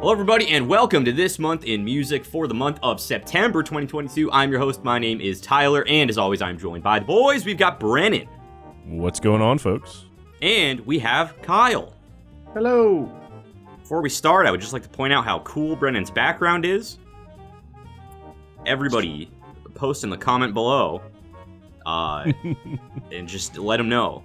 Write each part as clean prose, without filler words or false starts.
Hello everybody and welcome to This Month in Music for the month of September 2022. I'm your host, my name is Tyler, and as always I'm joined by the boys. We've got Brennan. What's going on, folks? And we have Kyle. Hello. Before we start, I would just like to point out how cool Brennan's background is. Everybody post in the comment below and just let him know.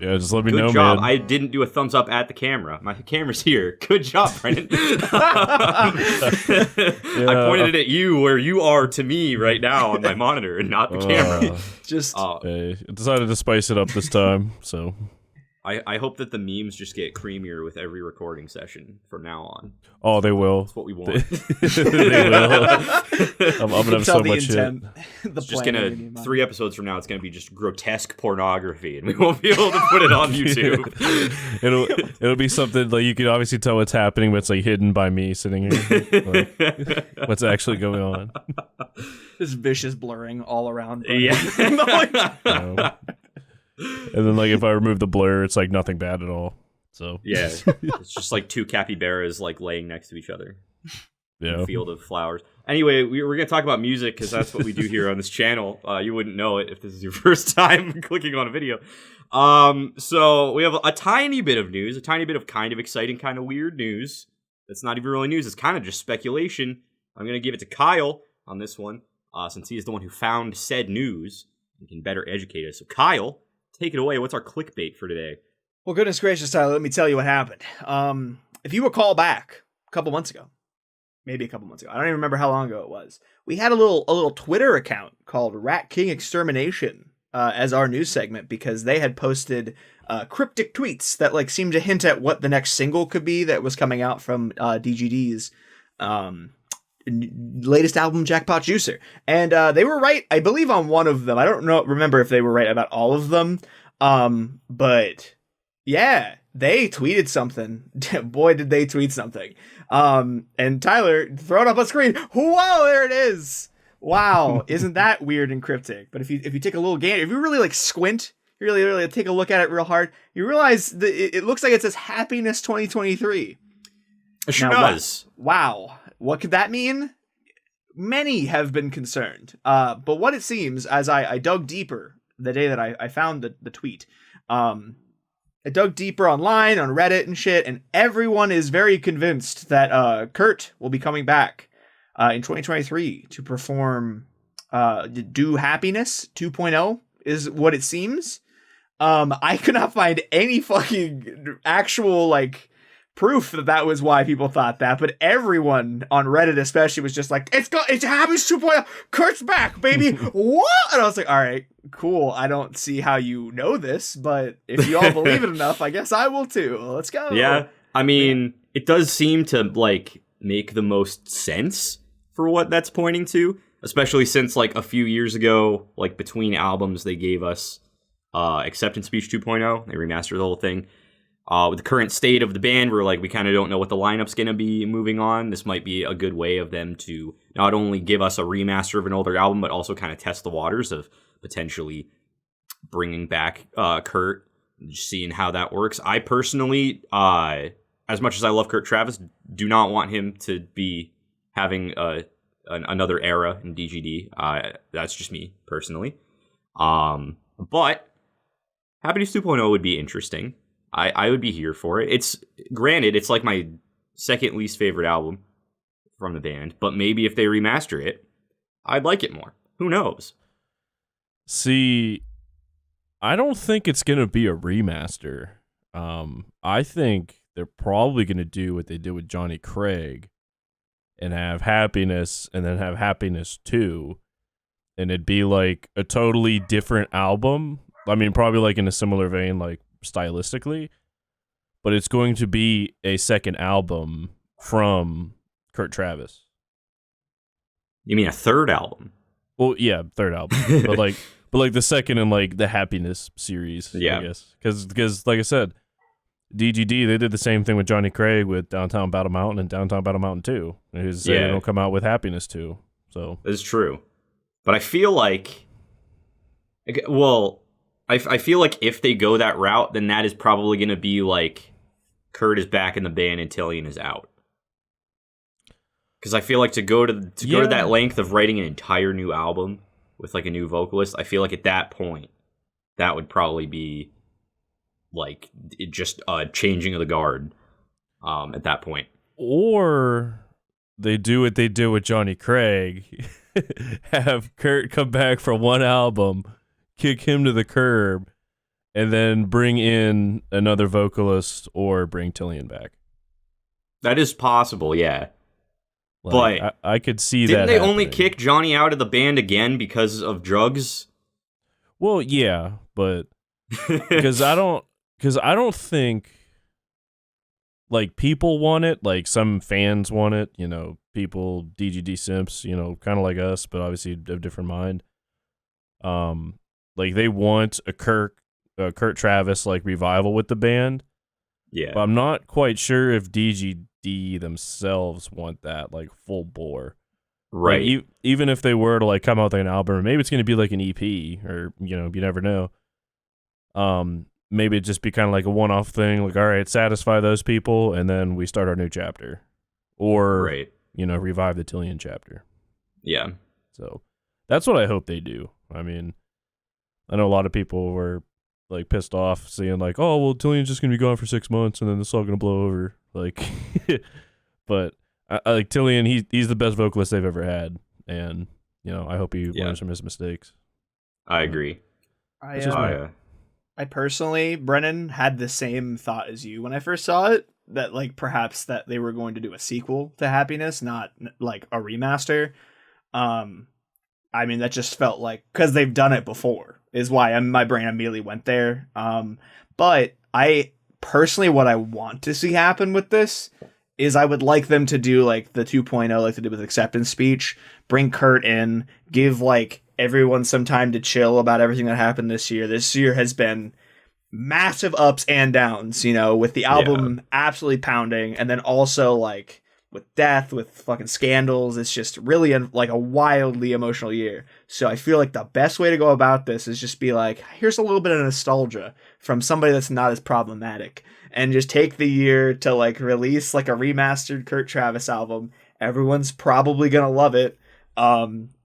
Yeah, just let me Good know, job. man. I didn't do a thumbs up at the camera. My camera's here. Good job, Brennan. I pointed it at you where you are to me right now on my monitor and not the camera. I decided to spice it up this time, so... I hope that the memes just get creamier with every recording session from now on. Oh, they will. That's what we want. They will. I'm gonna have so much shit. It's just gonna 3 episodes from now. It's gonna be just grotesque pornography, and we won't be able to put it on YouTube. It'll be something like you can obviously tell what's happening, but it's like hidden by me sitting here. Like, what's actually going on? This vicious blurring all around. Yeah. And then, like, if I remove the blur, it's like nothing bad at all. So yeah, it's just like 2 capybaras like laying next to each other. Yeah, in a field of flowers. Anyway, we're gonna talk about music because that's what we do here on this channel. You wouldn't know it if this is your first time clicking on a video. So we have a tiny bit of news, a tiny bit of kind of exciting, kind of weird news. That's not even really news. It's kind of just speculation. I'm gonna give it to Kyle on this one, since he is the one who found said news and can better educate us. So Kyle, take it away. What's our clickbait for today? Well, goodness gracious, Tyler, let me tell you what happened. If you recall back a couple months ago, maybe a couple months ago, I don't even remember how long ago it was, we had a little Twitter account called Rat King Extermination as our news segment because they had posted cryptic tweets that like seemed to hint at what the next single could be that was coming out from DGD's latest album, Jackpot Juicer. And they were right, I believe, on one of them. I don't remember if they were right about all of them. But yeah, they tweeted something. Boy, did they tweet something. And Tyler, throw it up on screen. Whoa, there it is. Wow, isn't that weird and cryptic? But if you take a little gander, if you really like squint, you really take a look at it real hard, you realize that it looks like it says Happiness 2023. It sure does. Wow. What could that mean? Many have been concerned. But what it seems, as I dug deeper the day that I found the tweet, I dug deeper online, on Reddit and shit, and everyone is very convinced that Kurt will be coming back in 2023 to perform Do Happiness 2.0 is what it seems. I could not find any fucking actual, like, proof that was why people thought that, but everyone on Reddit especially was just like, it's Happiness 2.0, Kurt's back, baby. What? And I was like, all right, cool. I don't see how you know this, but if you all believe it enough, I guess I will too. Let's go. Yeah, I mean, it does seem to like make the most sense for what that's pointing to, especially since like a few years ago, like between albums, they gave us Acceptance Speech 2.0. They remastered the whole thing. With the current state of the band, we're like, we kind of don't know what the lineup's going to be moving on. This might be a good way of them to not only give us a remaster of an older album, but also kind of test the waters of potentially bringing back Kurt, just seeing how that works. I personally, as much as I love Kurt Travis, do not want him to be having another era in DGD. That's just me, personally. But Happiness 2.0 would be interesting. I would be here for it. It's granted, it's like my second least favorite album from the band, but maybe if they remaster it, I'd like it more. Who knows? See, I don't think it's gonna be a remaster. I think they're probably gonna do what they did with Johnny Craig and have Happiness and then have Happiness 2, and it'd be like a totally different album. I mean, probably like in a similar vein, like stylistically, but it's going to be a second album from Kurt Travis. You mean a third album? Well, yeah, third album, but like the second in like the Happiness series, yeah. I guess, because like I said, DGD, they did the same thing with Johnny Craig with Downtown Battle Mountain and Downtown Battle Mountain 2. They don't come out with Happiness 2, so it's true, but I feel like, well, I feel like if they go that route, then that is probably going to be like Kurt is back in the band and Tillian is out. Because I feel like to go to that length of writing an entire new album with like a new vocalist, I feel like at that point, that would probably be like just a changing of the guard at that point. Or they do what they did with Johnny Craig, have Kurt come back for one album, kick him to the curb, and then bring in another vocalist or bring Tillian back. That is possible, yeah. Like, but I could see that. Didn't they happening. only kick Johnny out of the band again because of drugs? Well, yeah, but because I don't think like people want it, like some fans want it, you know, people DGD simps, you know, kind of like us, but obviously a different mind. Like they want a Kurt Travis like revival with the band. Yeah. But I'm not quite sure if DGD themselves want that like full bore. Right. Like, even if they were to like come out with an album, maybe it's going to be like an EP or, you know, you never know. Maybe it'd just be kind of like a one-off thing. Like, all right, satisfy those people, and then we start our new chapter. Or, right. You know, revive the Tillian chapter. Yeah. So that's what I hope they do. I mean, I know a lot of people were like pissed off seeing like, oh, well, Tillian's just going to be gone for 6 months, and then it's all going to blow over. Like, but I like Tillian, he's the best vocalist they've ever had. And, you know, I hope he learns from his mistakes. I agree. I personally, Brennan, had the same thought as you when I first saw it, that like perhaps that they were going to do a sequel to Happiness, not like a remaster. I mean, that just felt like, because they've done it before, is why my brain immediately went there. But I personally, what I want to see happen with this is I would like them to do like the 2.0 like they did with Acceptance Speech, bring Kurt in, give like everyone some time to chill about everything that happened this year. This year has been massive ups and downs, you know, with the album absolutely pounding, and then also like with death, with fucking scandals. It's just really like a wildly emotional year. So I feel like the best way to go about this is just be like, here's a little bit of nostalgia from somebody that's not as problematic, and just take the year to like release like a remastered Kurt Travis album. Everyone's probably gonna love it.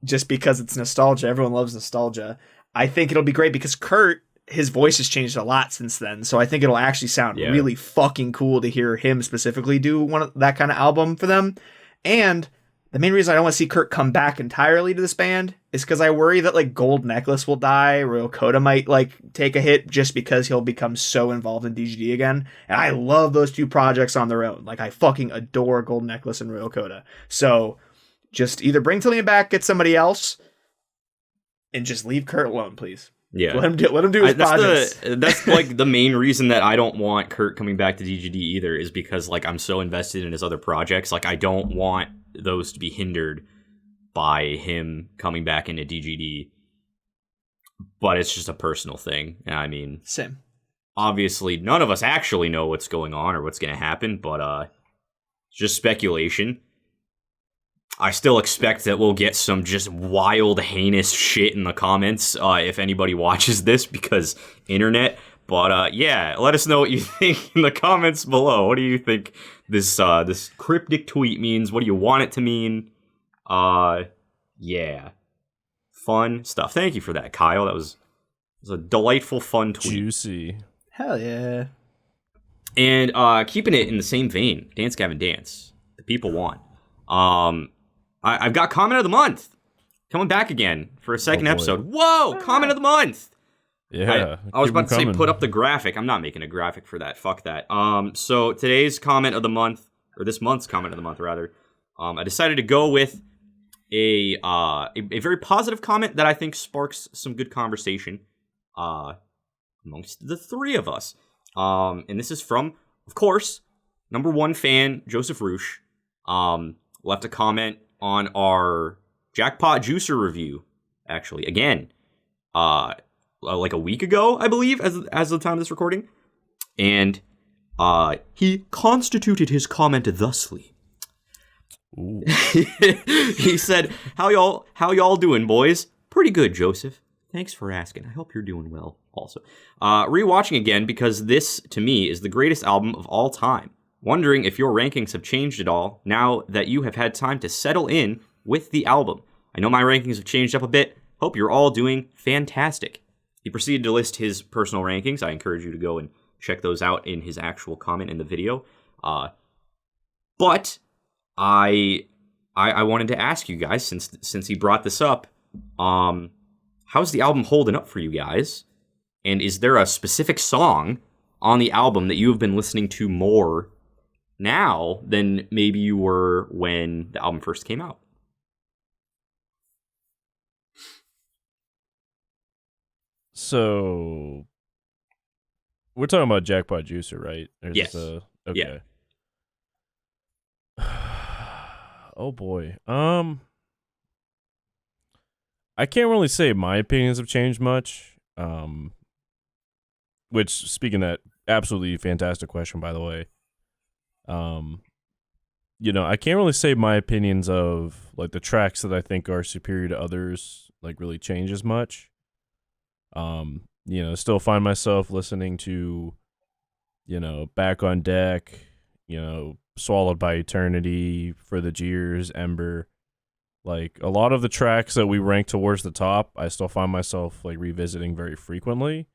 Just because it's nostalgia. Everyone loves nostalgia. I think it'll be great because Kurt, his voice has changed a lot since then. So I think it'll actually sound really fucking cool to hear him specifically do that kind of album for them. And the main reason I don't want to see Kurt come back entirely to this band is because I worry that like Gold Necklace will die. Royal Coda might like take a hit just because he'll become so involved in DGD again. And I love those two projects on their own. Like I fucking adore Gold Necklace and Royal Coda. So just either bring Tillian back, get somebody else, and just leave Kurt alone, please. Yeah, let him do his projects. That's like the main reason that I don't want Kurt coming back to DGD either, is because like I'm so invested in his other projects. Like I don't want those to be hindered by him coming back into DGD. But it's just a personal thing. I mean, same. Obviously, none of us actually know what's going on or what's going to happen, but just speculation. I still expect that we'll get some just wild, heinous shit in the comments if anybody watches this, because internet. But yeah, let us know what you think in the comments below. What do you think this cryptic tweet means? What do you want it to mean? Yeah, fun stuff. Thank you for that, Kyle. That was a delightful, fun tweet. Juicy. Hell yeah. And keeping it in the same vein, Dance Gavin Dance. The people want. I've got Comment of the Month coming back again for a second episode. Whoa! Comment of the Month! Yeah. I was about to say put up the graphic. I'm not making a graphic for that. Fuck that. So today's Comment of the Month, or this month's Comment of the Month, rather, I decided to go with a very positive comment that I think sparks some good conversation amongst the three of us. And this is from, of course, number one fan, Joseph Roosh. Left a comment on our Jackpot Juicer review, actually, again, like a week ago, I believe, as the time of this recording. And he constituted his comment thusly. Ooh. He said, how y'all doing, boys? Pretty good, Joseph. Thanks for asking. I hope you're doing well, also. Rewatching again, because this, to me, is the greatest album of all time. Wondering if your rankings have changed at all now that you have had time to settle in with the album. I know my rankings have changed up a bit. Hope you're all doing fantastic. He proceeded to list his personal rankings. I encourage you to go and check those out in his actual comment in the video. But I wanted to ask you guys, since he brought this up, how's the album holding up for you guys? And is there a specific song on the album that you have been listening to more now than maybe you were when the album first came out? So we're talking about Jackpot Juicer, right? Yes. Okay. Yeah. Oh boy. I can't really say my opinions have changed much. Which, speaking of that, absolutely fantastic question, by the way. I can't really say my opinions of like the tracks that I think are superior to others like really change as much. Still find myself listening to, Back on Deck, Swallowed by Eternity, For the Jeers, Ember. Like, a lot of the tracks that we rank towards the top, I still find myself, like, revisiting very frequently.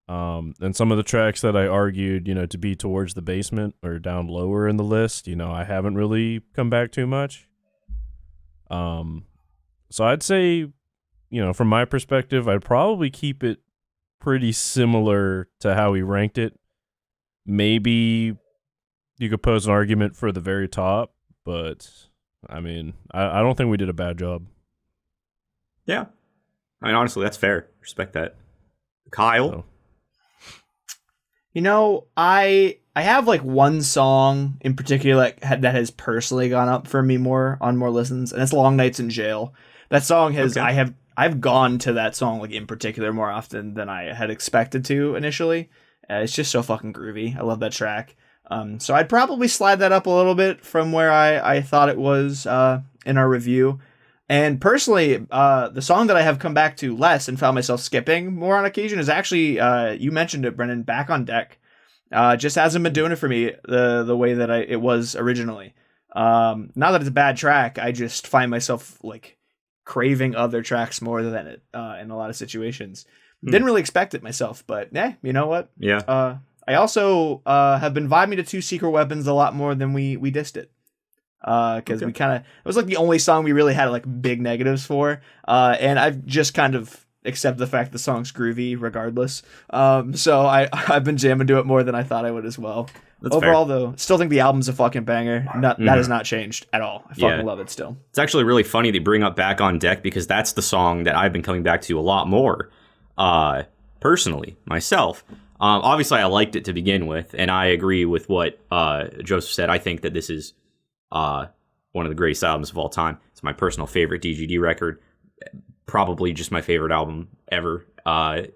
And some of the tracks that I argued, to be towards the basement or down lower in the list, I haven't really come back too much. So I'd say, from my perspective, I'd probably keep it pretty similar to how we ranked it. Maybe you could pose an argument for the very top, but I mean, I don't think we did a bad job. Yeah. I mean, honestly, that's fair. Respect that. Kyle? I have like one song in particular that has personally gone up for me more listens, and it's Long Nights in Jail. That song has, okay. I've gone to that song like in particular more often than I had expected to initially. It's just so fucking groovy. I love that track. So I'd probably slide that up a little bit from where I thought it was in our review. And personally, the song that I have come back to less and found myself skipping more on occasion is actually, you mentioned it, Brennan, Back on Deck. Just hasn't been doing it for me the way that it was originally. Not that it's a bad track, I just find myself like craving other tracks more than it in a lot of situations. Didn't really expect it myself, but you know what? Yeah. I also have been vibing to Two Secret Weapons a lot more than we dissed it. Because we kind of, it was like the only song we really had like big negatives for. And I've just kind of accepted the fact the song's groovy regardless. So I've been jamming to it more than I thought I would as well. That's overall, fair. Though, still think the album's a fucking banger. That has not changed at all. I fucking love it still. It's actually really funny they bring up Back on Deck because that's the song that I've been coming back to a lot more. Personally, myself. Obviously, I liked it to begin with, and I agree with what Joseph said. I think that this is one of the greatest albums of all time. It's my personal favorite DGD record. Probably just my favorite album ever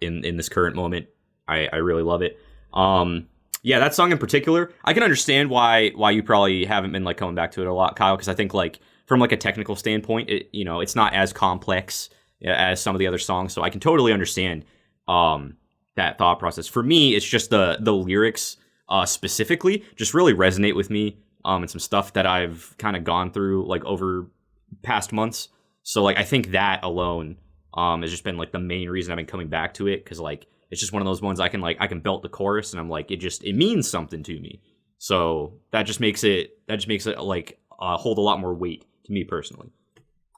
in this current moment. I really love it. That song in particular, I can understand why you probably haven't been like coming back to it a lot, Kyle, because I think like from like a technical standpoint, it's not as complex as some of the other songs, so I can totally understand that thought process. For me, it's just the lyrics specifically just really resonate with me, and some stuff that I've kind of gone through like over past months. So like I think that alone has just been like the main reason I've been coming back to it, because like it's just one of those ones I can belt the chorus and I'm like it means something to me. So that just makes it like hold a lot more weight to me personally.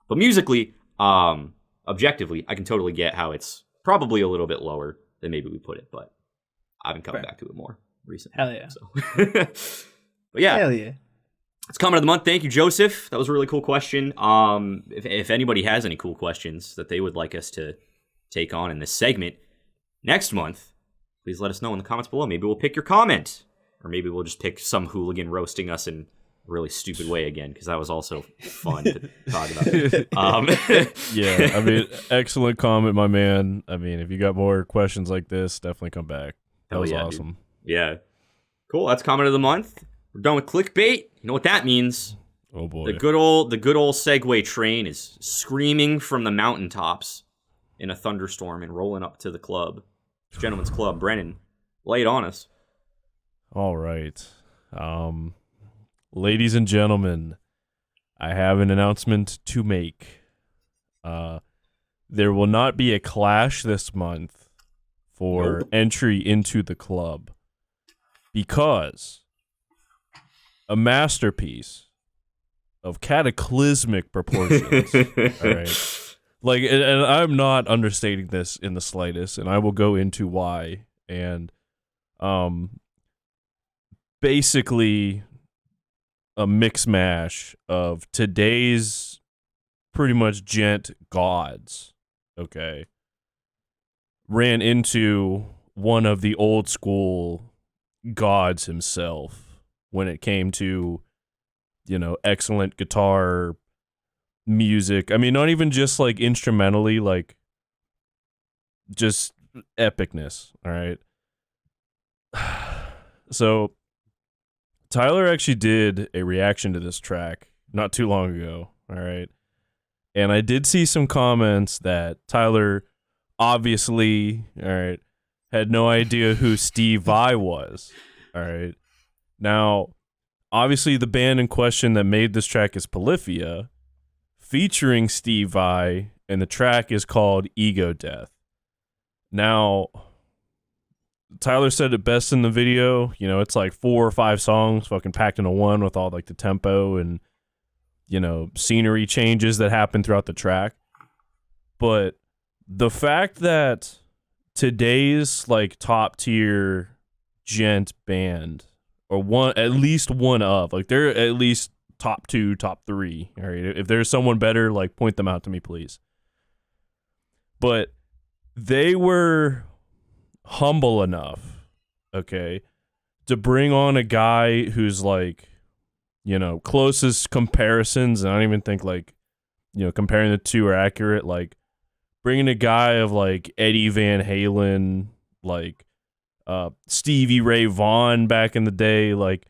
But musically, objectively, I can totally get how it's probably a little bit lower than maybe we put it, but I've been coming back to it more recently. Hell yeah. So. But yeah. Hell yeah. It's comment of the month. Thank you, Joseph. That was a really cool question. If anybody has any cool questions that they would like us to take on in this segment next month, please let us know in the comments below. Maybe we'll pick your comment, or maybe we'll just pick some hooligan roasting us in a really stupid way again, because that was also fun to talk about. Yeah, I mean, excellent comment, my man. I mean, if you got more questions like this, definitely come back. That was awesome. Dude. Yeah. Cool. That's comment of the month. We're done with clickbait. You know what that means? Oh boy. The good old Segway train is screaming from the mountaintops in a thunderstorm and rolling up to the club. It's Gentleman's Club. Brennan, lay it on us. All right. Ladies and gentlemen, I have an announcement to make. There will not be a clash this month for entry into the club because a masterpiece of cataclysmic proportions. All right. Like, and I'm not understating this in the slightest, and I will go into why. And basically a mix mash of today's pretty much gent gods, okay, ran into one of the old school gods himself when it came to, you know, excellent guitar music. I mean, not even just like instrumentally, like just epicness, all right? So Tyler actually did a reaction to this track not too long ago, all right? And I did see some comments that Tyler obviously, all right, had no idea who Steve Vai was, all right? Now, obviously the band in question that made this track is Polyphia, featuring Steve Vai, and the track is called Ego Death. Now, Tyler said it best in the video. You know, it's like 4 or 5 songs fucking packed into one with all like the tempo and, you know, scenery changes that happen throughout the track. But the fact that today's like top tier gent band, or one, at least one of, like they're at least top 2, top 3. All right. If there's someone better, like point them out to me, please. But they were humble enough, okay, to bring on a guy who's like, you know, closest comparisons, and I don't even think like, you know, comparing the two are accurate, like bringing a guy of like Eddie Van Halen, like Stevie Ray Vaughan back in the day, like,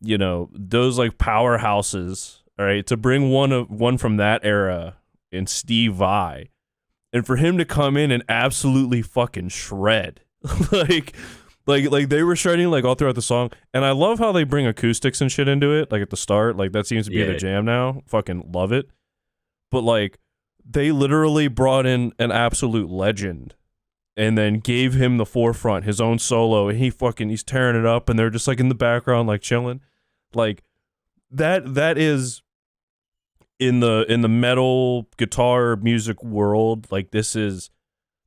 you know, those like powerhouses, all right, to bring one from that era in Steve Vai, and for him to come in and absolutely fucking shred. like they were shredding like all throughout the song. And I love how they bring acoustics and shit into it, like at the start. Like that seems to be the jam now. Fucking love it. But like they literally brought in an absolute legend and then gave him the forefront, his own solo, and he's tearing it up, and they're just like in the background like chilling. Like that is in the metal guitar music world, like this is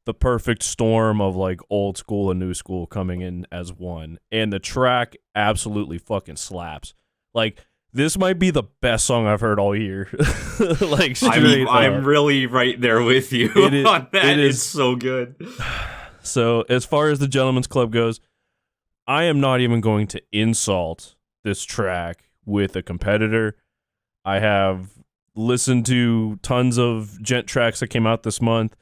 the perfect storm of like old school and new school coming in as one. And the track absolutely fucking slaps. Like this might be the best song I've heard all year. Like straight I'm really right there with you on that. It is so good. So as far as the Gentleman's Club goes, I am not even going to insult this track with a competitor. I have listened to tons of gent tracks that came out this month.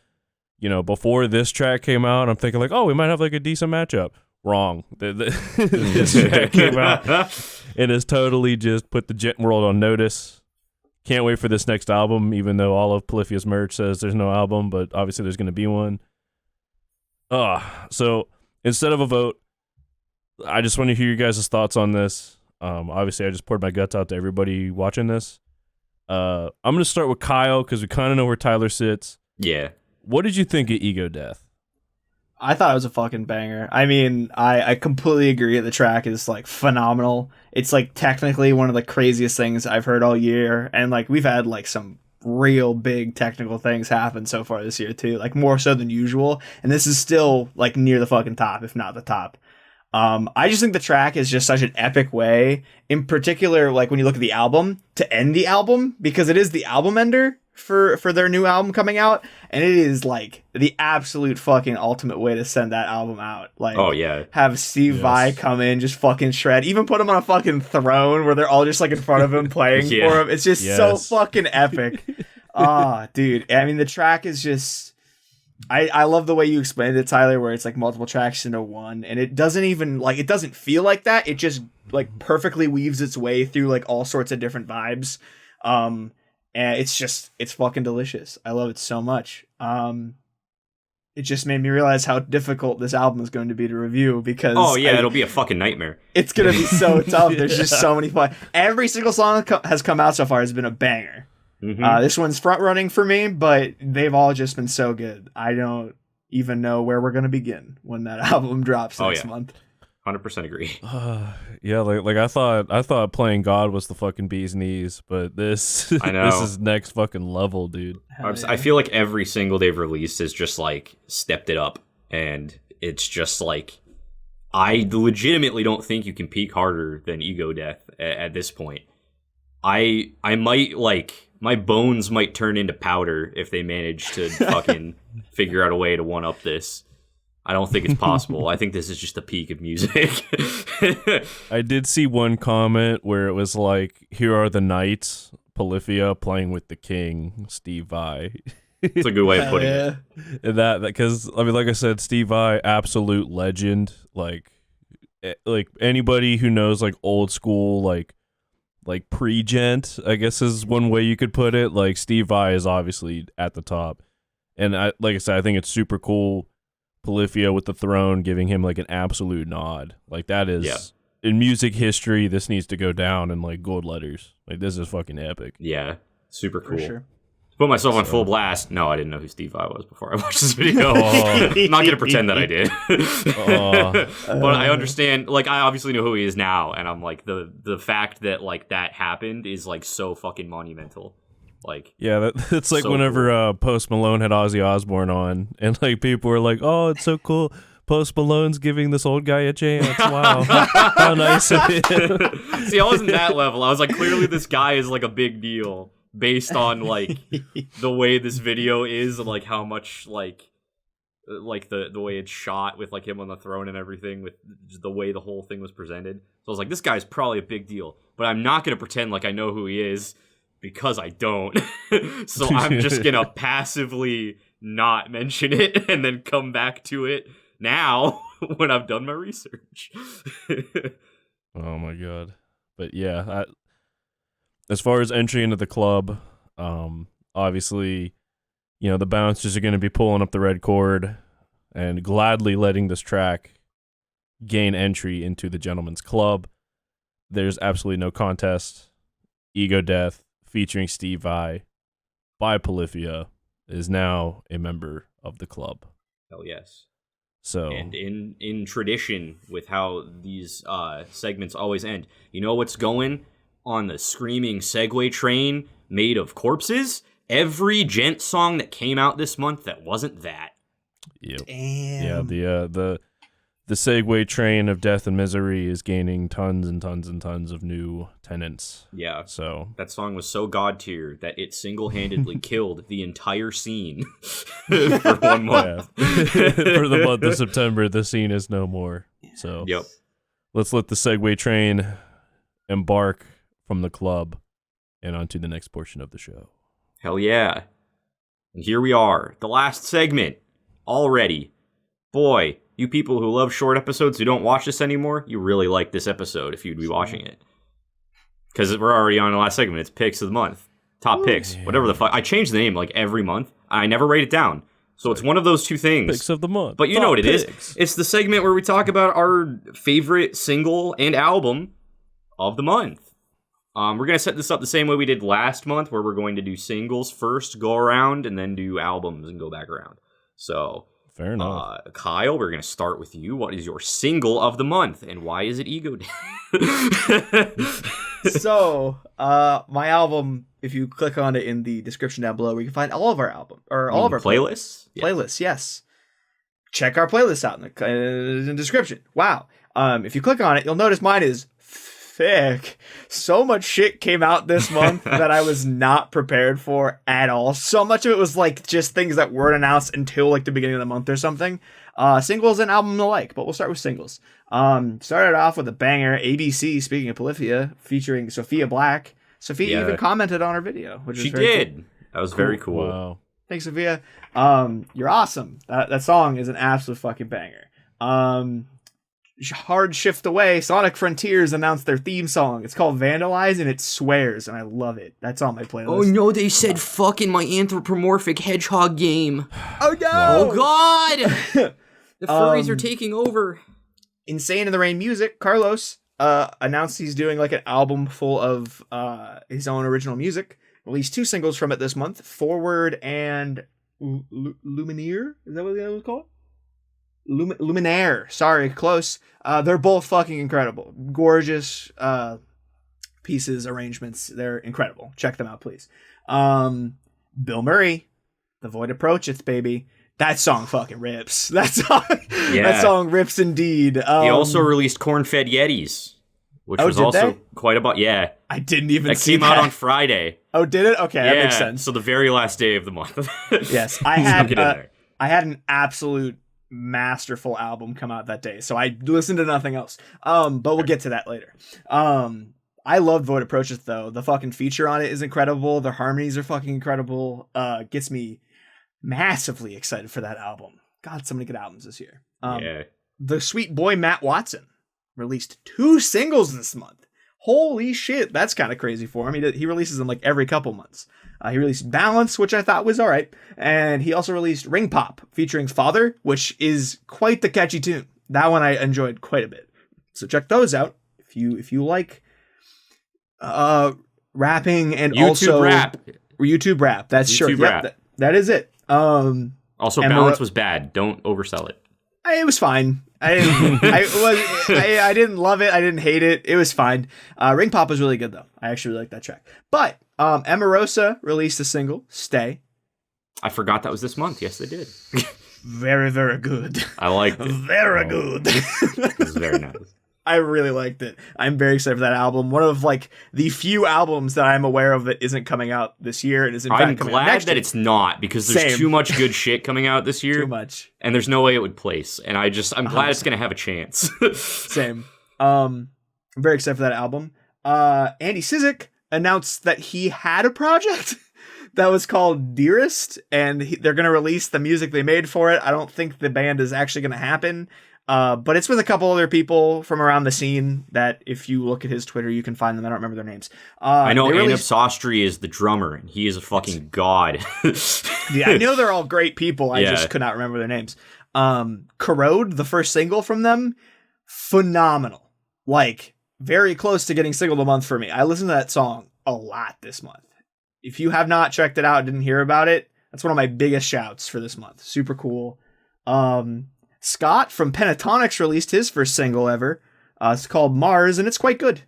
You know, before this track came out, I'm thinking like, oh, we might have like a decent matchup. Wrong. This track came out and has totally just put the gent world on notice. Can't wait for this next album, even though all of Polyphia's merch says there's no album, but obviously there's going to be one. So instead of a vote, I just want to hear you guys' thoughts on this. Obviously, I just poured my guts out to everybody watching this. I'm going to start with Kyle because we kind of know where Tyler sits. Yeah. What did you think of Ego Death? I thought it was a fucking banger. I mean, I completely agree. The track is like phenomenal. It's like technically one of the craziest things I've heard all year. And like we've had like some real big technical things happen so far this year too, like more so than usual. And this is still like near the fucking top, if not the top. I just think the track is just such an epic way, in particular, like when you look at the album, to end the album, because it is the album ender for their new album coming out, and it is like the absolute fucking ultimate way to send that album out. Like, oh yeah, have Steve Vai come in, just fucking shred, even put him on a fucking throne where they're all just like in front of him playing for him. It's just so fucking epic. Dude, I mean the track is just, I love the way you explained it, Tyler, where it's like multiple tracks into one, and it doesn't even like, it doesn't feel like that. It just like perfectly weaves its way through like all sorts of different vibes. And it's fucking delicious. I love it so much. it just made me realize how difficult this album is going to be to review because it'll be a fucking nightmare. It's going to be so tough. There's just so many fun. Every single song that has come out so far has been a banger. Mm-hmm. This one's front running for me, but they've all just been so good. I don't even know where we're going to begin when that album drops next month. 100% agree. Yeah, like I thought Playing God was the fucking bee's knees, but this I know. this is next fucking level, dude. I feel like every single they've released has just like stepped it up, and it's just like I legitimately don't think you can peak harder than Ego Death at this point. I might like my bones might turn into powder if they manage to fucking figure out a way to one up this. I don't think it's possible. I think this is just the peak of music. I did see one comment where it was like, "Here are the knights, Polyphia playing with the king, Steve Vai." It's a good way of putting it. And that because I mean, like I said, Steve Vai, absolute legend. Like anybody who knows like old school like pre-gent, I guess is one way you could put it. Like Steve Vai is obviously at the top, and like I said, I think it's super cool. Polyphia with the throne giving him like an absolute nod. Like that is in music history, this needs to go down in like gold letters. Like this is fucking epic. Yeah, super cool. For sure. Put myself on full blast. No, I didn't know who Steve Vai was before I watched this video. I'm not gonna pretend that I did. But I understand. Like I obviously know who he is now, and I'm like the fact that like that happened is like so fucking monumental. Like it's like so whenever cool. Post Malone had Ozzy Osbourne on, and like people were like, "Oh, it's so cool. Post Malone's giving this old guy a chance. Wow, how nice of him." See, I wasn't that level. I was like, clearly this guy is like a big deal based on like the way this video is and like how much like the way it's shot with like him on the throne and everything, with the way the whole thing was presented. So I was like, this guy's probably a big deal, but I'm not gonna pretend like I know who he is. Because I don't. So I'm just gonna passively not mention it and then come back to it now when I've done my research. Oh my god. But yeah, as far as entry into the club, obviously, you know, the bouncers are going to be pulling up the red cord and gladly letting this track gain entry into the gentleman's club. There's absolutely no contest. Ego Death featuring Steve Vai by Polyphia is now a member of the club. Hell yes. So, and in tradition with how these segments always end, you know what's going on the screaming Segway train made of corpses? Every gent song that came out this month that wasn't that. Yep. Damn. Yeah, the Segway train of death and misery is gaining tons and tons and tons of new tenants. Yeah. So that song was so god tier that it single-handedly killed the entire scene for 1 month. Yeah. For the month of September, the scene is no more. So yep. Let's let the Segway train embark from the club and onto the next portion of the show. Hell yeah. And here we are, the last segment already. Boy, you people who love short episodes who don't watch this anymore, you really like this episode if you'd be watching it. Because we're already on the last segment. It's picks of the month. Top picks. Yeah. Whatever the fuck. I change the name like every month. I never write it down. So it's one of those two things. Picks of the month. But you know what it is. It's the segment where we talk about our favorite single and album of the month. We're going to set this up the same way we did last month, where we're going to do singles first, go around, and then do albums and go back around. So... Fair enough. Kyle, we're going to start with you. What is your single of the month, and why is it Ego Death? So, my album, if you click on it in the description down below, where you can find all of our album, or all of our playlists. Playlists, yes. Check our playlist out in the description. Wow. If you click on it, you'll notice mine is thick. So much shit came out this month that I was not prepared for at all. So much of it was like just things that weren't announced until like the beginning of the month or something. Singles and album alike, but we'll start with singles. Started off with a banger, ABC, speaking of Polyphia, featuring Sophia Black. Sophia even commented on her video, which was very cool. That was very cool. Wow. Thanks, Sophia. You're awesome. That song is an absolute fucking banger. hard shift away, Sonic Frontiers announced their theme song. It's called Vandalize, and it swears, and I love it. That's on my playlist. Oh no, they said fucking my anthropomorphic hedgehog game. Oh no! Oh god! The furries are taking over. Insane in the Rain Music, Carlos, announced he's doing like an album full of his own original music. Released 2 singles from it this month, Forward and Lumineer? Is that what the other was called? Luminaire. Sorry, close. They're both fucking incredible. Gorgeous pieces, arrangements. They're incredible. Check them out, please. Bill Murray, The Void Approacheth, baby. That song fucking rips. That song rips indeed. He also released Corn-Fed Yetis, which was also quite yeah. I didn't even see that. That came out on Friday. Oh, did it? Okay, that makes sense. So the very last day of the month. Yes, I had an absolute masterful album come out that day, so I listened to nothing else. But we'll get to that later. I love Void Approacheth though. The fucking feature on it is incredible. The harmonies are fucking incredible. Gets me massively excited for that album. God, so many good albums this year. The sweet boy Matt Watson released 2 singles this month. Holy shit, that's kind of crazy for him. He releases them like every couple months. He released Balance, which I thought was all right. And he also released Ring Pop, featuring Father, which is quite the catchy tune. That one I enjoyed quite a bit. So check those out if you like rapping and YouTube rap. That's YouTube sure. rap. Yep, that is it. Also, Balance was bad. Don't oversell it. It was fine. I didn't love it. I didn't hate it. It was fine. Ring Pop was really good though. I actually really like that track. But Emarosa released a single, Stay. I forgot that was this month. Yes, they did. Very, very good. I liked it. Very good. It was very nice. I really liked it. I'm very excited for that album. One of like the few albums that I'm aware of that isn't coming out this year. It is in fact coming out next year. I'm glad that it's not, because there's too much good shit coming out this year. Too much. And there's no way it would place. And I'm glad it's going to have a chance. Same. I'm very excited for that album. Andy Cizek announced that he had a project that was called Dearest, and they're going to release the music they made for it. I don't think the band is actually going to happen. But it's with a couple other people from around the scene that if you look at his Twitter, you can find them. I don't remember their names. I know Anub Sastry is the drummer, and he is a fucking god. Yeah, I know they're all great people. I just could not remember their names. Corrode, the first single from them, phenomenal. Like, very close to getting single of the month for me. I listened to that song a lot this month. If you have not checked it out, didn't hear about it, that's one of my biggest shouts for this month. Super cool. Scott from Pentatonix released his first single ever. It's called Mars, and it's quite good.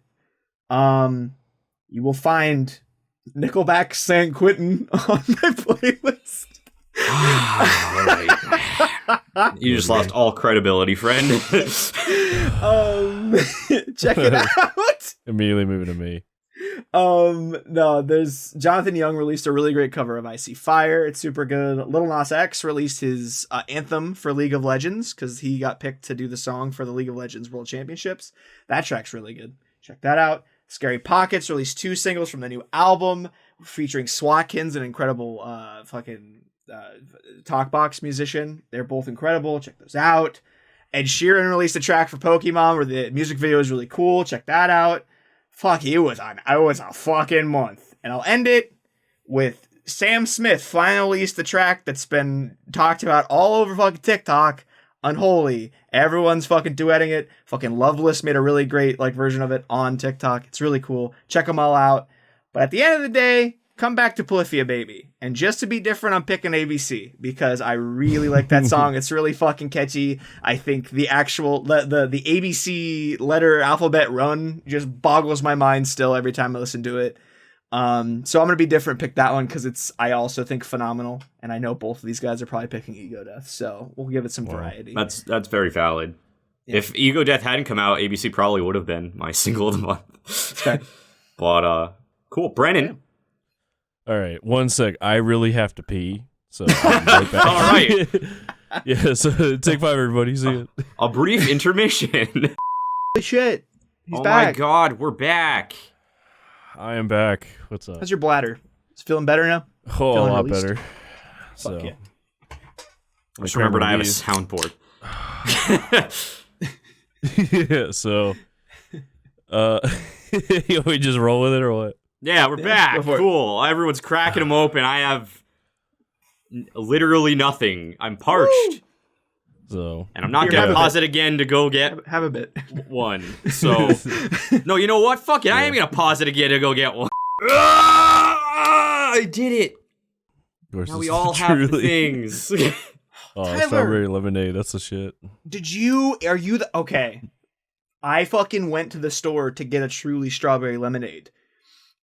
You will find Nickelback's San Quentin on my playlist. You just lost all credibility, friend. Check it out. Immediately moving to me. No, there's Jonathan Young released a really great cover of I See Fire. It's super good. Lil Nas X released his anthem for League of Legends because he got picked to do the song for the League of Legends World Championships. That track's really good. Check that out. Scary Pockets released 2 singles from the new album featuring Swatkins, an incredible talkbox musician. They're both incredible. Check those out. Ed Sheeran released a track for Pokemon where the music video is really cool. Check that out. Fuck, it was a fucking month. And I'll end it with Sam Smith finally released the track that's been talked about all over fucking TikTok, Unholy. Everyone's fucking duetting it. Fucking Loveless made a really great version of it on TikTok. It's really cool. Check them all out. But at the end of the day, come back to Polyphia, baby. And just to be different, I'm picking ABC because I really like that song. It's really fucking catchy. I think the actual the ABC letter alphabet run just boggles my mind still every time I listen to it. So I'm gonna be different. Pick that one because I also think phenomenal, and I know both of these guys are probably picking Ego Death. So we'll give it some variety. That's very valid. Yeah. If Ego Death hadn't come out, ABC probably would have been my single of the month. Okay. But cool, Brennan. Yeah. All right, one sec. I really have to pee, so I'm right back. All right. Yeah, so take 5, everybody. See you. A brief intermission. Holy shit. He's back. My God, we're back. I am back. What's up? How's your bladder? Is it feeling better now? Oh, a lot better. So. Fuck yeah. I just remembered I have a soundboard. Yeah, so we just roll with it or what? Yeah, we're back. Cool. Everyone's cracking them open. I have literally nothing. I'm parched. Woo! So, and I'm not going to pause it again to go get have a bit. one. So, no, you know what? Fuck it. Yeah. I am going to pause it again to go get one. I did it. Now we all have the things. Oh, strawberry lemonade. That's the shit. Okay. I fucking went to the store to get a truly strawberry lemonade.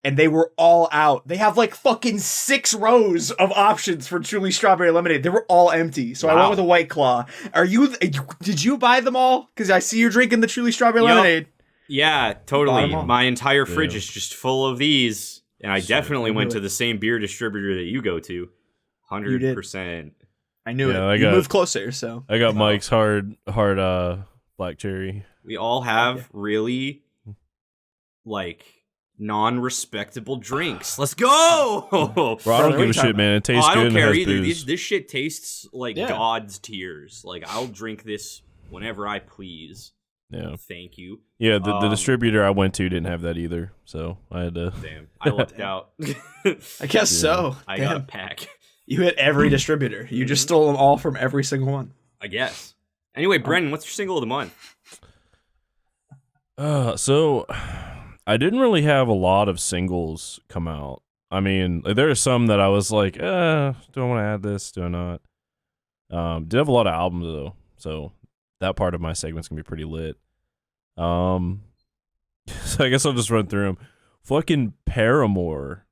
And they were all out. They have like fucking 6 rows of options for truly strawberry lemonade. They were all empty. So I went with a White Claw. Did you buy them all? Because I see you're drinking the truly strawberry lemonade. Yeah, totally. My entire fridge is just full of these. And I definitely went to the same beer distributor that you go to. 100%. I knew it. You moved closer, so. I got Mike's hard black cherry. We all have really, like, non-respectable drinks. Let's go! Bro, I don't give a shit, man. It tastes good. I don't care either. Booze. This shit tastes like God's tears. Like, I'll drink this whenever I please. Yeah. Thank you. Yeah, the distributor I went to didn't have that either, so I had to... Damn. I lucked out. I guess so. I got a pack. You hit every distributor. You just stole them all from every single one. I guess. Anyway, Brennan, what's your single of the month? So I didn't really have a lot of singles come out. I mean, there are some that I was like, do I want to add this? Do I not? Did have a lot of albums though, so that part of my segment's gonna be pretty lit. So I guess I'll just run through them. Fucking Paramore.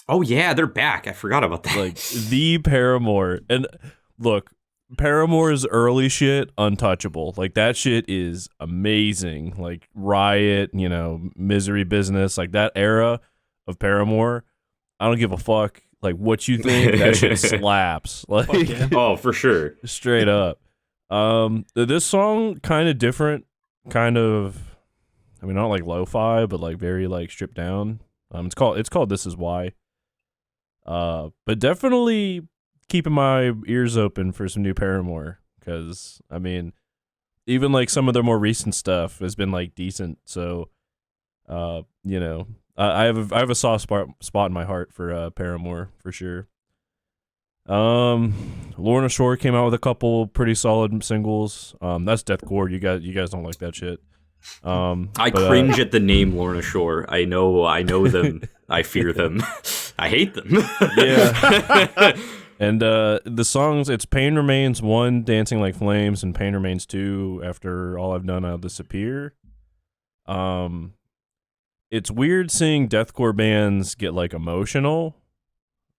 Oh yeah, they're back. I forgot about that. Like the Paramore. And look, Paramore's early shit, untouchable. Like that shit is amazing. Like Riot, Misery Business, like that era of Paramore. I don't give a fuck like what you think. That shit slaps. Like oh, for sure. Straight up. This song kind of different, kind of, I mean, not like lo-fi, but like very like stripped down. It's called This Is Why. But definitely keeping my ears open for some new Paramore, because I mean, even like some of their more recent stuff has been like decent. So, I have a soft spot in my heart for Paramore for sure. Lorna Shore came out with a couple pretty solid singles. That's deathcore. You guys don't like that shit. I cringe at the name Lorna Shore. I know them. I fear them. I hate them. Yeah. And the songs, it's Pain Remains 1, Dancing Like Flames, and Pain Remains 2, After All I've Done I'll Disappear. It's weird seeing deathcore bands get like emotional.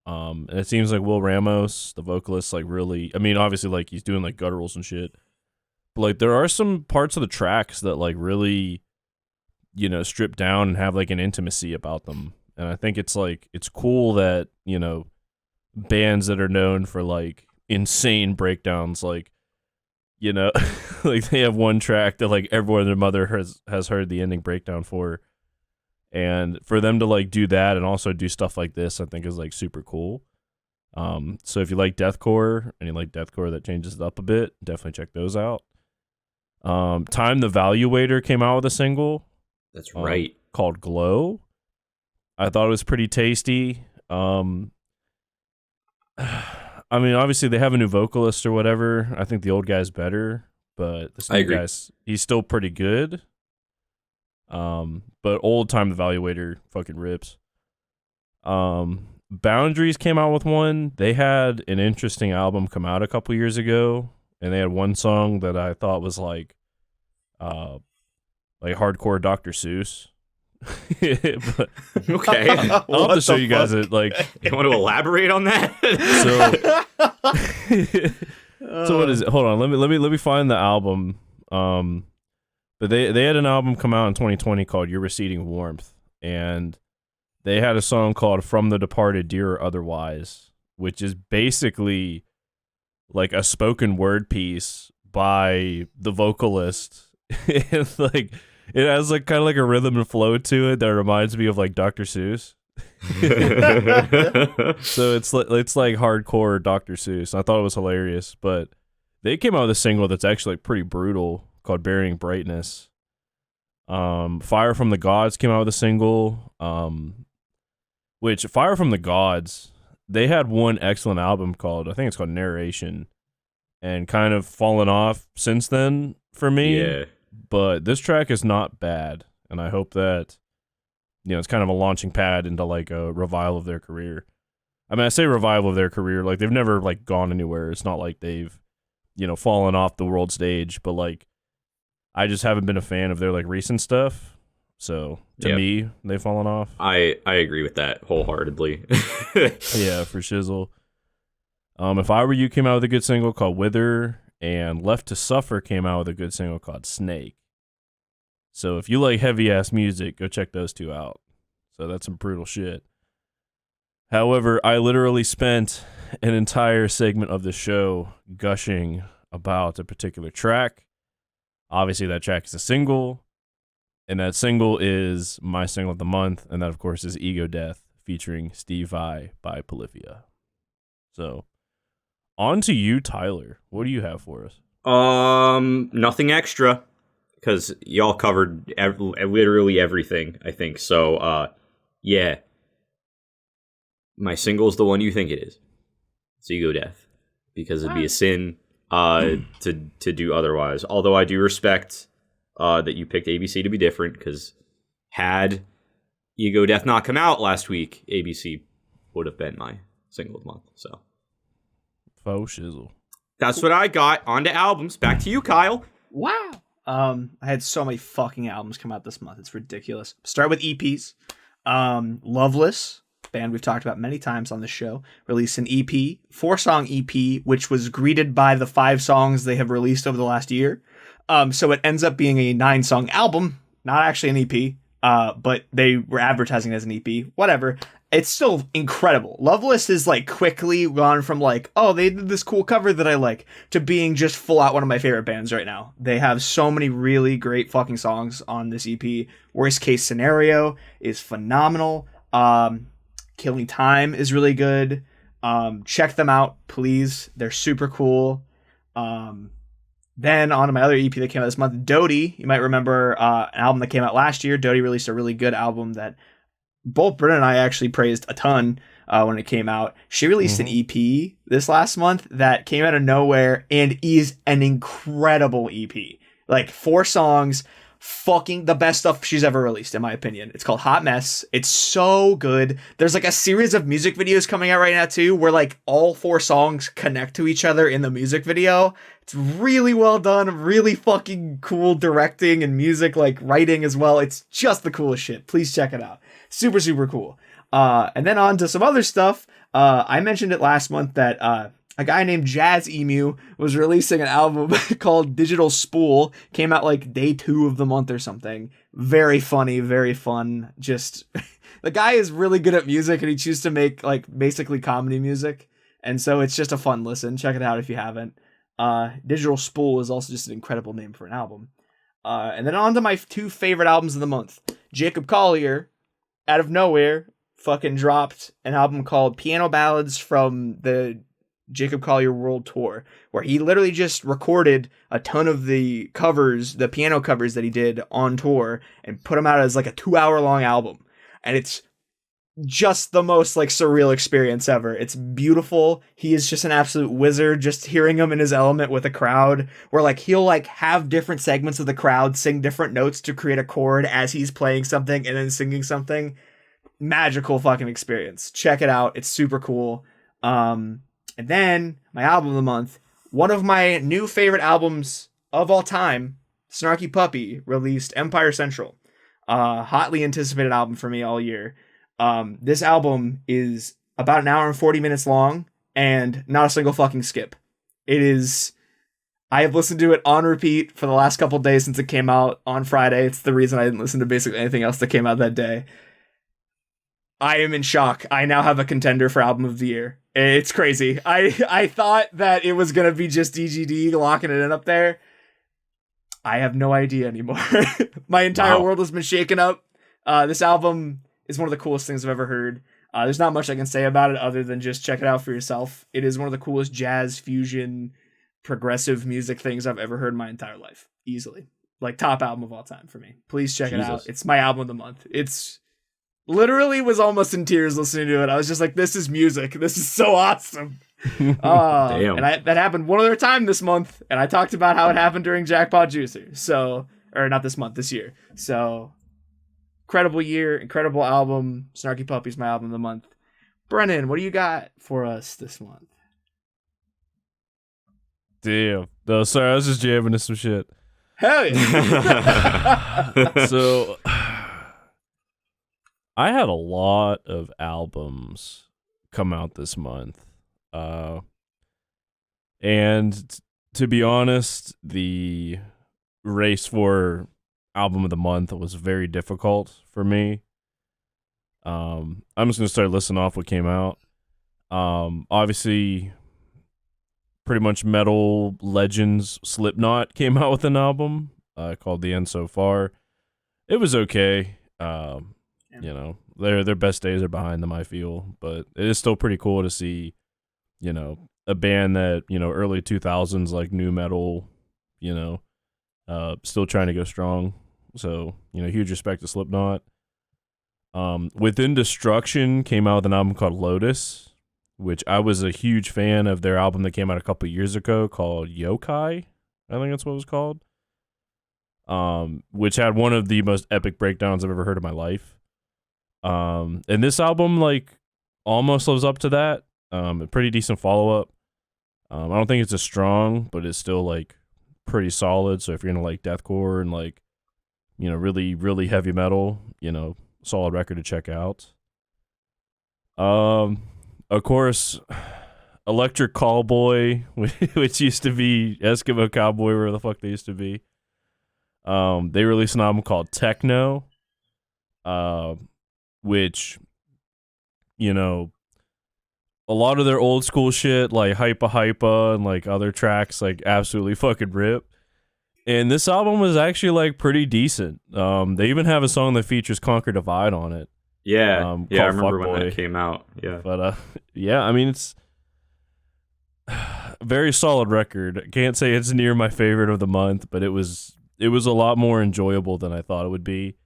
And it seems like Will Ramos, the vocalist, like really, I mean, obviously like he's doing like gutturals and shit. But like there are some parts of the tracks that like really, strip down and have like an intimacy about them. And I think it's like, it's cool that, bands that are known for like insane breakdowns, like, like they have one track that like everyone and their mother has heard the ending breakdown for. And for them to like do that and also do stuff like this, I think is like super cool. So if you like deathcore and you like deathcore that changes it up a bit, definitely check those out. Time the Valuator came out with a single. That's right. Called Glow. I thought it was pretty tasty. I mean, obviously they have a new vocalist or whatever. I think the old guy's better, but this new guy's, he's still pretty good. But old Time the Valuator fucking rips. Boundaries came out with one. They had an interesting album come out a couple years ago, and they had one song that I thought was like hardcore Dr. Seuss. But okay, I'll have to show you guys it. Like, you want to elaborate on that? So what is it? Hold on, let me find the album. But they had an album come out in 2020 called Your Receding Warmth, and they had a song called From the Departed, Dear or Otherwise, which is basically like a spoken word piece by the vocalist. It's like it has like kind of like a rhythm and flow to it that reminds me of like Dr. Seuss. So it's like hardcore Dr. Seuss. I thought it was hilarious, but they came out with a single that's actually like pretty brutal called Burying Brightness. Fire from the Gods came out with a single. Which Fire from the Gods, they had one excellent album called, I think it's called Narration, and kind of fallen off since then for me. Yeah. But this track is not bad, and I hope that, it's kind of a launching pad into like a revival of their career. I mean, I say revival of their career, like they've never like gone anywhere. It's not like they've, fallen off the world stage, but like I just haven't been a fan of their like recent stuff. So to me, they've fallen off. I agree with that wholeheartedly. Yeah, for shizzle. If I Were You came out with a good single called Wither, and Left to Suffer came out with a good single called Snake. So if you like heavy ass music, go check those two out. So that's some brutal shit. However, I literally spent an entire segment of the show gushing about a particular track. Obviously, that track is a single, and that single is my single of the month, and that, of course, is Ego Death featuring Steve Vai by Polyphia. So, on to you, Tyler. What do you have for us? Nothing extra, because y'all covered literally everything, I think. So, yeah. My single is the one you think it is. It's Ego Death. Because it'd be a sin to do otherwise. Although I do respect that you picked ABC to be different, because had Ego Death not come out last week, ABC would have been my single of the month. So Faux shizzle. That's what I got. On to albums. Back to you, Kyle. Wow. I had so many fucking albums come out this month. It's ridiculous. Start with EPs. Loveless, band we've talked about many times on this show, released an EP, 4-song EP, which was greeted by the 5 songs they have released over the last year. So it ends up being a 9-song album, not actually an EP, but they were advertising it as an EP. Whatever. It's still incredible. Loveless is like quickly gone from like, oh, they did this cool cover that I like, to being just full out one of my favorite bands right now. They have so many really great fucking songs on this EP. Worst Case Scenario is phenomenal. Killing Time is really good. Check them out, please. They're super cool. Then on to my other EP that came out this month, Dodie. You might remember an album that came out last year. Dodie released a really good album that both Brennan and I actually praised a ton when it came out. She released an EP this last month that came out of nowhere and is an incredible EP. Like 4 songs, fucking the best stuff she's ever released, in my opinion. It's called Hot Mess. It's so good. There's like a series of music videos coming out right now too, where like all 4 songs connect to each other in the music video. It's really well done, really fucking cool directing and music, like writing as well. It's just the coolest shit. Please check it out. Super, super cool. And then on to some other stuff. I mentioned it last month that a guy named Jazz Emu was releasing an album called Digital Spool. Came out like day 2 of the month or something. Very funny, very fun. Just the guy is really good at music, and he chooses to make like basically comedy music. And so it's just a fun listen. Check it out if you haven't. Digital Spool is also just an incredible name for an album. And then on to my 2 favorite albums of the month. Jacob Collier, out of nowhere, fucking dropped an album called Piano Ballads from the Jacob Collier World Tour, where he literally just recorded a ton of the covers, the piano covers that he did on tour, and put them out as like a 2-hour long album. And it's just the most like surreal experience ever. It's beautiful. He is just an absolute wizard. Just hearing him in his element with a crowd, where like he'll like have different segments of the crowd sing different notes to create a chord as he's playing something and then singing something. Magical fucking experience. Check it out. It's super cool. And then my album of the month, one of my new favorite albums of all time, Snarky Puppy, released Empire Central. Hotly anticipated album for me all year. This album is about an hour and 40 minutes long and not a single fucking skip. I have listened to it on repeat for the last couple days since it came out on Friday. It's the reason I didn't listen to basically anything else that came out that day. I am in shock. I now have a contender for album of the year. It's crazy. I thought that it was going to be just DGD locking it in up there. I have no idea anymore. My entire world has been shaken up. This album is one of the coolest things I've ever heard. There's not much I can say about it other than just check it out for yourself. It is one of the coolest jazz, fusion, progressive music things I've ever heard in my entire life. easily. Like top album of all time for me. Please check it out. Jesus. It's my album of the month. It's literally was almost in tears listening to it. I was just like, this is music. This is so awesome. Damn. And that happened one other time this month, and I talked about how it happened during Jackpot Juicer. So, or not this month, this year. So, incredible year, incredible album. Snarky Puppy's my album of the month. Brennan, what do you got for us this month? Damn. No, sorry, I was just jamming to some shit. Hell yeah. So, I had a lot of albums come out this month. And to be honest, the race for album of the month was very difficult for me. I'm just going to start listing off what came out. Obviously, pretty much metal legends Slipknot came out with an album called The End So Far. It was okay. You know, their best days are behind them, I feel, but it is still pretty cool to see, you know, a band that, you know, early 2000s like new metal, you know, still trying to go strong. So, you know, huge respect to Slipknot. Within Destruction came out with an album called Lotus, which I was a huge fan of their album that came out a couple years ago called Yokai. I think that's what it was called. Which had one of the most epic breakdowns I've ever heard in my life. And this album, like, almost lives up to that. A pretty decent follow-up. I don't think it's as strong, but it's still, like, pretty solid. So if you're into, like, deathcore and, like, you know, really, really heavy metal, you know, solid record to check out. Of course, Electric Callboy, which used to be Eskimo Cowboy, where the fuck they used to be. They released an album called Techno, which, you know, a lot of their old school shit, like Hypa Hypa and like other tracks, like absolutely fucking rip. And this album was actually like pretty decent. They even have a song that features Conquer Divide on it. Yeah, I remember Fuckboy. when that came out. Yeah, But yeah, I mean, it's a very solid record. I can't say it's near my favorite of the month, but it was a lot more enjoyable than I thought it would be.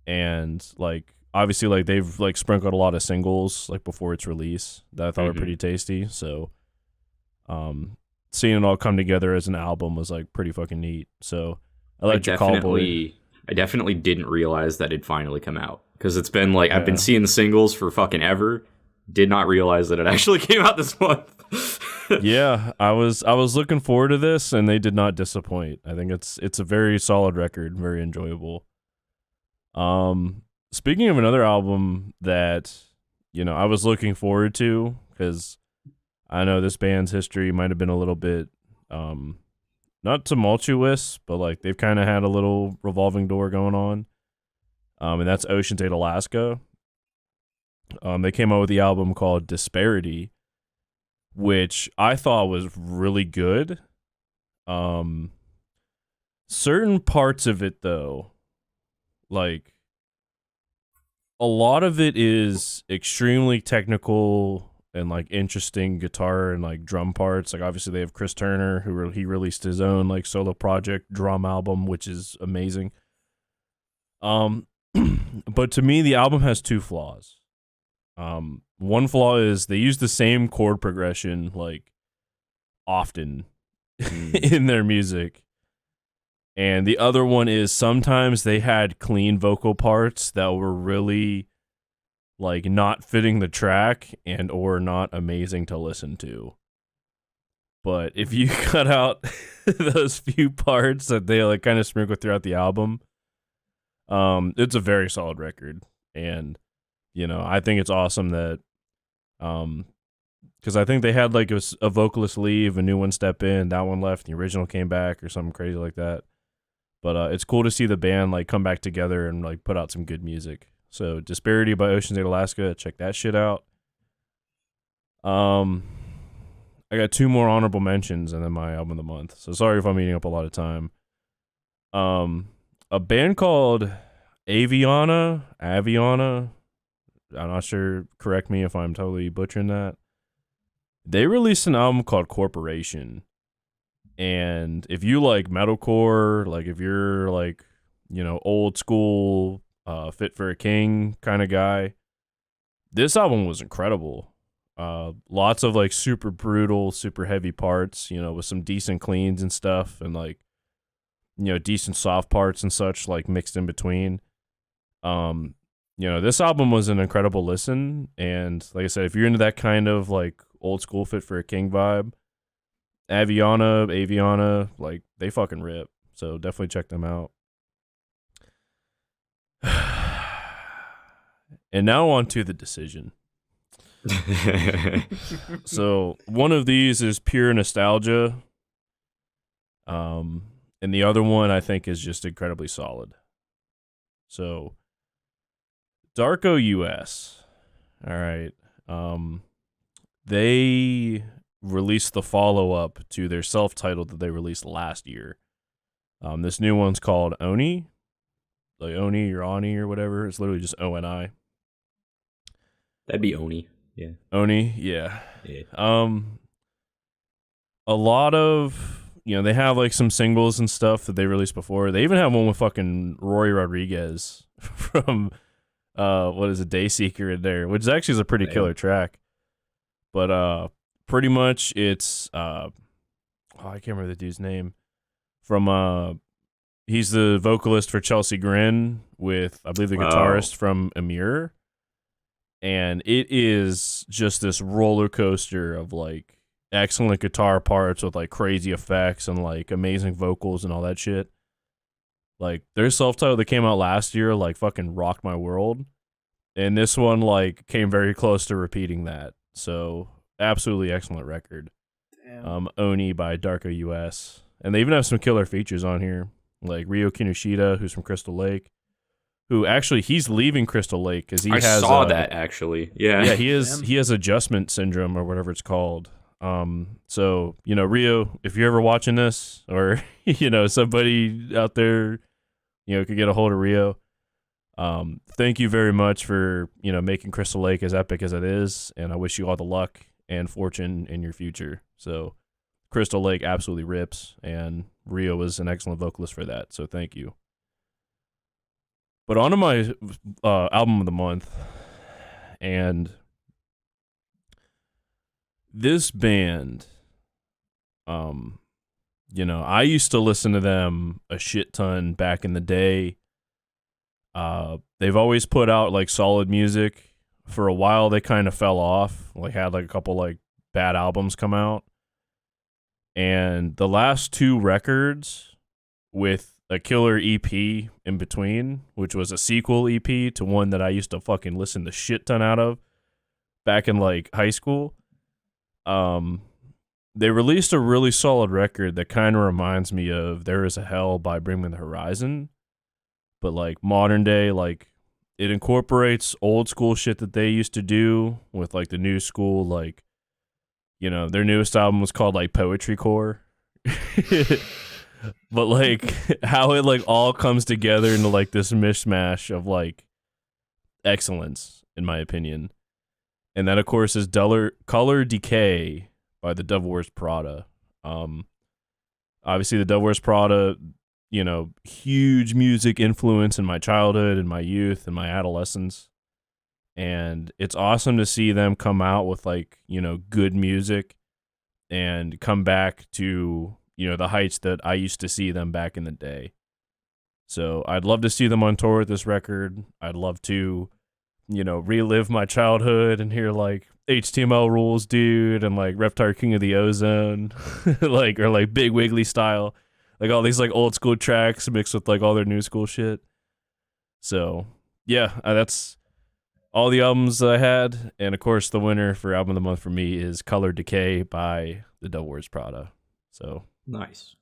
And like obviously, like they've like sprinkled a lot of singles like before its release that I thought were pretty tasty. So, seeing it all come together as an album was like pretty fucking neat. So, Electric Callboy. I definitely didn't realize that it'd finally come out because it's been like I've been seeing the singles for fucking ever. Did not realize that it actually came out this month. Yeah, I was looking forward to this, and they did not disappoint. I think it's a very solid record, very enjoyable. Speaking of another album that, you know, I was looking forward to because I know this band's history might have been a little bit not tumultuous, but like they've kind of had a little revolving door going on. And that's Ocean's 8 Alaska. They came out with the album called Disparity, which I thought was really good. Certain parts of it, though, like a lot of it is extremely technical and like interesting guitar and like drum parts. Like obviously they have Chris Turner, he released his own like solo project drum album, which is amazing. But to me, the album has two flaws. One flaw is they use the same chord progression like often in their music. And the other one is sometimes they had clean vocal parts that were really like not fitting the track and or not amazing to listen to. But if you cut out those few parts that they like kind of sprinkle throughout the album, it's a very solid record. And you know, I think it's awesome that because I think they had like a vocalist leave, a new one step in, that one left, the original came back or something crazy like that. But it's cool to see the band like come back together and like put out some good music. So Disparity by Ocean's 8 Alaska, check that shit out. I got two more honorable mentions and then my album of the month. So sorry if I'm eating up a lot of time. A band called Aviana. I'm not sure. Correct me if I'm totally butchering that. They released an album called Corporation. And if you like metalcore, like if you're like, old school, Fit for a King kind of guy, this album was incredible. Lots of like super brutal, super heavy parts, with some decent cleans and stuff, and like, decent soft parts and such, like mixed in between. This album was an incredible listen, and like I said, if you're into that kind of like old school Fit for a King vibe, Aviana, like they fucking rip. So definitely check them out. And now on to the decision. So one of these is pure nostalgia. And the other one I think is just incredibly solid. So Darko US. All right. They released the follow-up to their self-titled that they released last year. This new one's called Oni. Like Oni or Ani or whatever. It's literally just ONI. That'd be Oni. Yeah. Oni, yeah. Yeah. A lot of, they have like some singles and stuff that they released before. They even have one with fucking Roy Rodriguez from what is it, Dayseeker in there, which actually is a pretty killer track. But pretty much it's I can't remember the dude's name. From he's the vocalist for Chelsea Grin with, I believe, the guitarist from Amir. And it is just this roller coaster of like excellent guitar parts with like crazy effects and like amazing vocals and all that shit. Like their self-titled that came out last year like fucking rocked my world. And this one like came very close to repeating that. So absolutely excellent record. Damn. Oni by Darko US. And they even have some killer features on here. Like Ryo Kinoshita, who's from Crystal Lake. Who actually, he's leaving Crystal Lake because I saw that actually. Yeah. He has adjustment syndrome or whatever it's called. So, Rio, if you're ever watching this, or somebody out there, could get a hold of Rio. Thank you very much for, making Crystal Lake as epic as it is, and I wish you all the luck and fortune in your future. So, Crystal Lake absolutely rips, and Rio was an excellent vocalist for that. So, thank you. But on to my album of the month, and this band, I used to listen to them a shit ton back in the day. They've always put out like solid music. For a while, they kind of fell off. Like had like a couple like bad albums come out, and the last two records with a killer EP in between, which was a sequel EP to one that I used to fucking listen the shit ton out of back in like high school. They released a really solid record that kind of reminds me of There Is a Hell by Bring Me the Horizon, but like modern day. Like it incorporates old school shit that they used to do with like the new school. Like, their newest album was called like Poetry Core. But like how it like all comes together into like this mishmash of like excellence, in my opinion. And that of course is Color Decay by the Devil Wears Prada. Obviously the Devil Wears Prada, huge music influence in my childhood and my youth and my adolescence. And it's awesome to see them come out with like, good music and come back to the heights that I used to see them back in the day. So I'd love to see them on tour with this record. I'd love to, relive my childhood and hear like HTML Rules Dude and like Reptar King of the Ozone, like, or like Big Wiggly Style, like all these like old school tracks mixed with like all their new school shit. So yeah, that's all the albums I had. And of course the winner for album of the month for me is Color Decay by the Devil Wears Prada. So nice.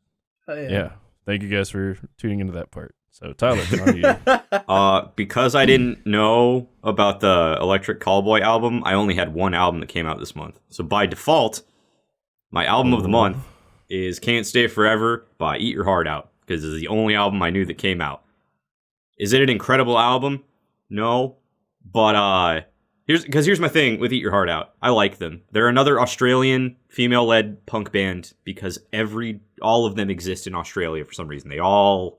Oh, yeah. Thank you guys for tuning into that part. So Tyler, on to you. Because I didn't know about the Electric Callboy album, I only had one album that came out this month. So by default, my album of the month is Can't Stay Forever by Eat Your Heart Out, because it's the only album I knew that came out. Is it an incredible album? No. But Here's my thing with Eat Your Heart Out. I like them. They're another Australian female-led punk band because all of them exist in Australia for some reason. They all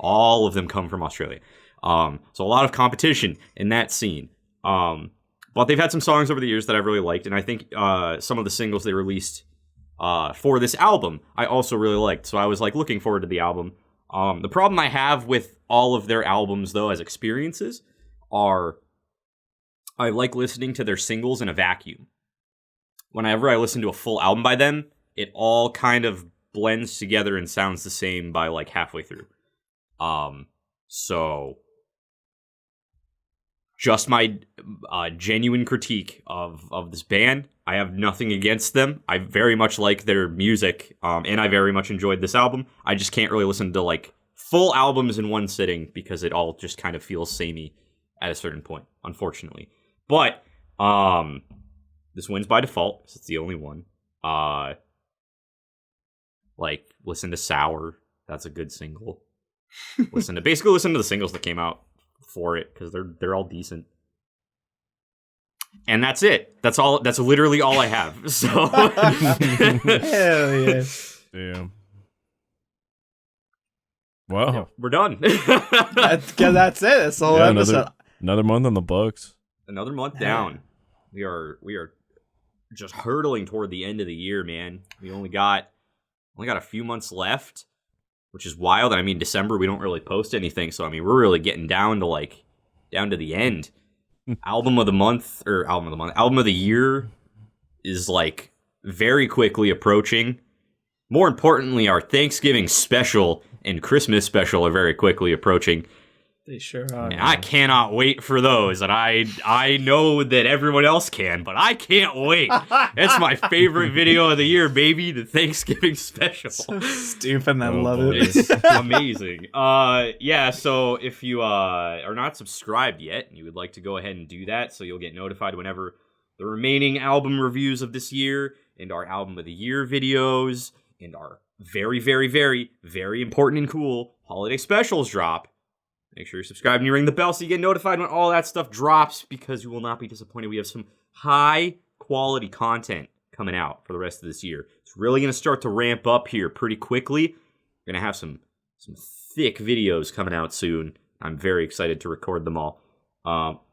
of them come from Australia. So a lot of competition in that scene. But they've had some songs over the years that I've really liked, and I think some of the singles they released for this album I also really liked. So I was like looking forward to the album. The problem I have with all of their albums, though, as experiences, are I like listening to their singles in a vacuum. Whenever I listen to a full album by them, it all kind of blends together and sounds the same by like halfway through. So just my genuine critique of this band. I have nothing against them. I very much like their music, and I very much enjoyed this album. I just can't really listen to like full albums in one sitting because it all just kind of feels samey at a certain point, unfortunately. But this wins by default because it's the only one. Like listen to Sour. That's a good single. Listen to the singles that came out for it because they're all decent. And that's it. That's all. That's literally all I have. So Hell yeah. Damn. Wow. We're done. That's it. That's the whole episode. Another month on the books. Another month down. We are just hurtling toward the end of the year, man. We only got a few months left, which is wild. I mean, December we don't really post anything, so I mean we're really getting down to the end. Album of the year is like very quickly approaching. More importantly, our Thanksgiving special and Christmas special are very quickly approaching. They sure are. And I cannot wait for those, and I know that everyone else can, but I can't wait. It's my favorite video of the year, baby, the Thanksgiving special. So stupid, and I love it. It's amazing. Yeah, so if you are not subscribed yet, and you would like to go ahead and do that, so you'll get notified whenever the remaining album reviews of this year, and our album of the year videos, and our very, very, very, very important and cool holiday specials drop. Make sure you're subscribed and you ring the bell so you get notified when all that stuff drops because you will not be disappointed. We have some high quality content coming out for the rest of this year. It's really going to start to ramp up here pretty quickly. We're going to have some thick videos coming out soon. I'm very excited to record them all.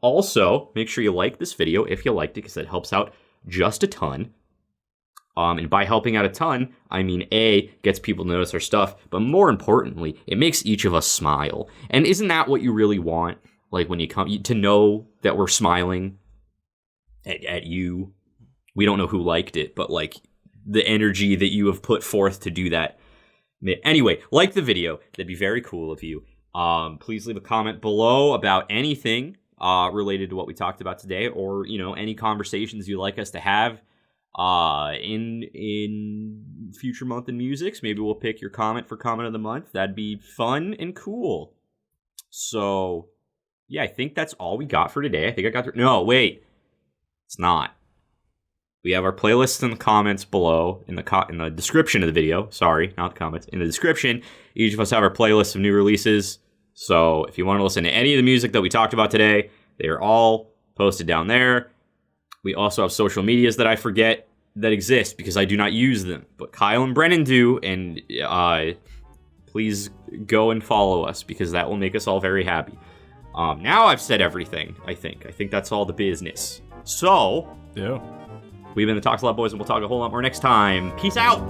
Also, make sure you like this video if you liked it because that helps out just a ton. And by helping out a ton, I mean, A, gets people to notice our stuff, but more importantly, it makes each of us smile. And isn't that what you really want? Like, when you come, to know that we're smiling at you. We don't know who liked it, but, like, the energy that you have put forth to do that. Anyway, like the video. That'd be very cool of you. Please leave a comment below about anything related to what we talked about today, or, you know, any conversations you'd like us to have. In future month in musics, maybe we'll pick your comment for comment of the month. That'd be fun and cool. So yeah, I think that's all we got for today. I think I got no, wait, it's not. We have our playlists in the comments below in the description of the video. Sorry, not the comments. In the description, each of us have our playlist of new releases. So if you want to listen to any of the music that we talked about today, they are all posted down there. We also have social medias that I forget that exist because I do not use them. But Kyle and Brennan do, and please go and follow us because that will make us all very happy. Now I've said everything, I think. I think that's all the business. So, yeah. We've been the Talks a Lot Boys, and we'll talk a whole lot more next time. Peace out!